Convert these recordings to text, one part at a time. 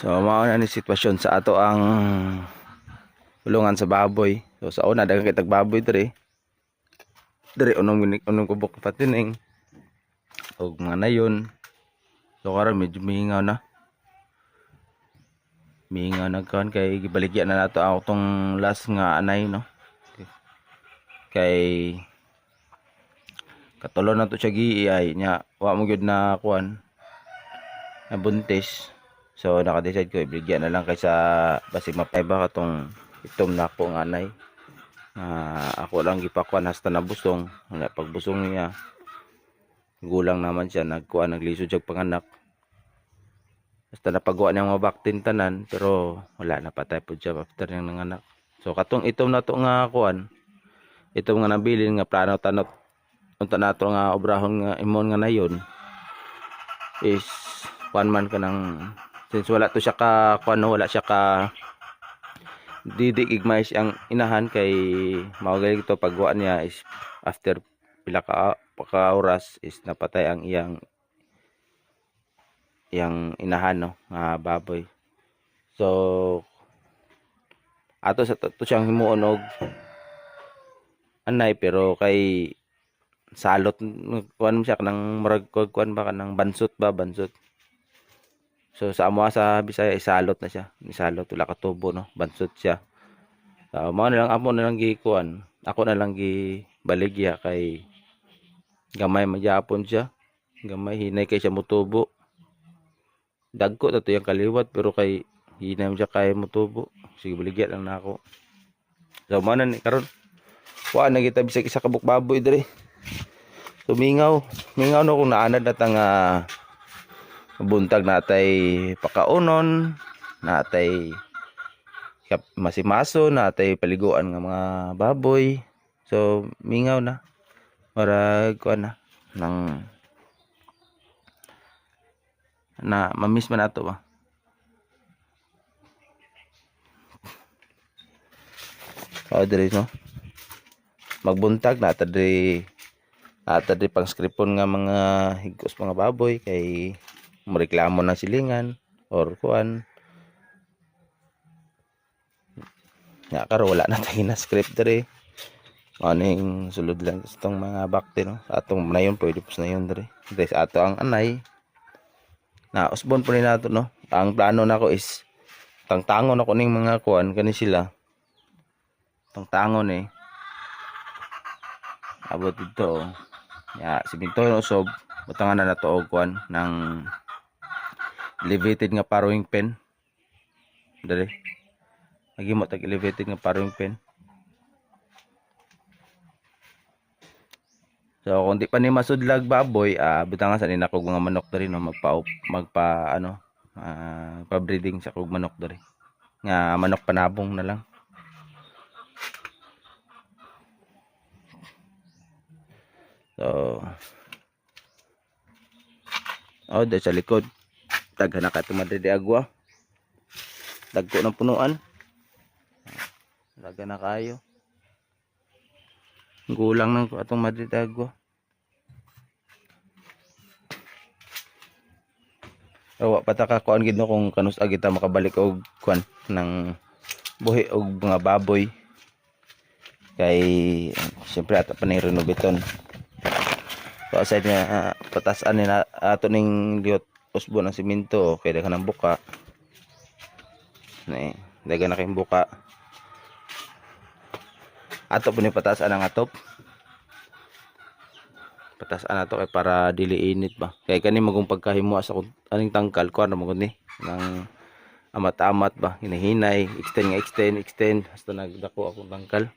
So mao na ni sitwasyon sa ato ang kulungan sa baboy. So sa una daghang kitag baboy diri unong kubok patining og mga nayon. So karon medyo mihingaw na. Mihingaw na karon kay gibaligya na nato ang tong last nga anay no. Kay katulo na to siya giiyay nya wa mo gyud na kuan na buntis. So naka-decide ko ibigyan na lang kaysa basig mapayba katong itom na ako nga anay. Ako lang gipakuan hasta nabusong. Wala pagbusong niya gulang naman siya nagkuan naglisod siya panganak. Basta napagawa niya mga baktin tanan pero wala napatay po siya after niyang nanganak. So katong itom na to nga kuan itom nga nabilin nga plano tanot unta nato nga obrahon nga imon nga nayon is 1 month ka nang since wala to siya ka kuno wala siya ka didigigmay siyang inahan kay maugali to pagwa niya is after pila ka oras is napatay ang iyang inahan no nga baboy. So ato sa to siyang himuon og anay pero kay salot kuan siya kanang murag kuan ba kanang bansot. So sa amo sa Bisaya isalot na siya. Isalot wala ka tubo no, bansot siya. So mao na lang amo na lang gikuan. Ako na lang gibaligya kay gamay magyapon siya. Gamay hinay kay siya mutubo. Dagko ta to yang kaliwat pero kay hinay siya kay mutubo. Sige baligya lang na ako. So mao na ni karon. Wa na kita bisag isa ka baboy diri. So mingaw no kung naanad na tang buntag natay pakaunon, natay masimaso, natay paliguan nga mga baboy. So mingaw na. Marag kuan na nang na mamiss man ato ba. Diri no. Magbuntag nata diri pang skripon nga mga higos mga baboy kay moreklamo ng silingan or kuan nga karo wala na tayo na script diri aning sulod lang sa itong mga bakte no sa atong nayon pwede pus na yun diri sa ato ang anay na usbon po ni nato no. Ang plano nako is tangtangon ako ning mga kuan kani sila tangtangon abot dito ya siminto no sob butangan na nato og kuan ng elevated nga parawing pen dali lagi mo tag elevated nga parawing pen. So kung di pa ni masudlag baboy butangan sa nina kog mga manok dali no pa breeding sa kog manok dali nga manok panabong na lang. So dahil sa likod daghan na ka tumadre di agwa dagko ng punuan daghan na kayo gulang ng atong madre di agwa. Awa pataka kuan gid no kung kanus agita makabalik og kuan ng buhi og mga baboy kay siyempre ato pa ni renovaton. So aside nga patasan ni ato ning liot usbon ng simento kay daghan ng buka daghan na kayong buka ato po ni patasan ang atop patasan ato kay para dili init ba kay kani magong pagkahimo sa aning tangkal kuan na magud ni nang amat-amat ba hinahinay extend hasta nagdako akong tangkal.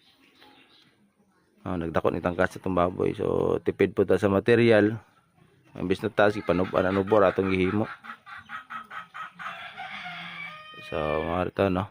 Nagdako ni tangkal sa itong baboy so tipid po ta sa material. Imbis na taas ipanubor atong gihimo. So marito no.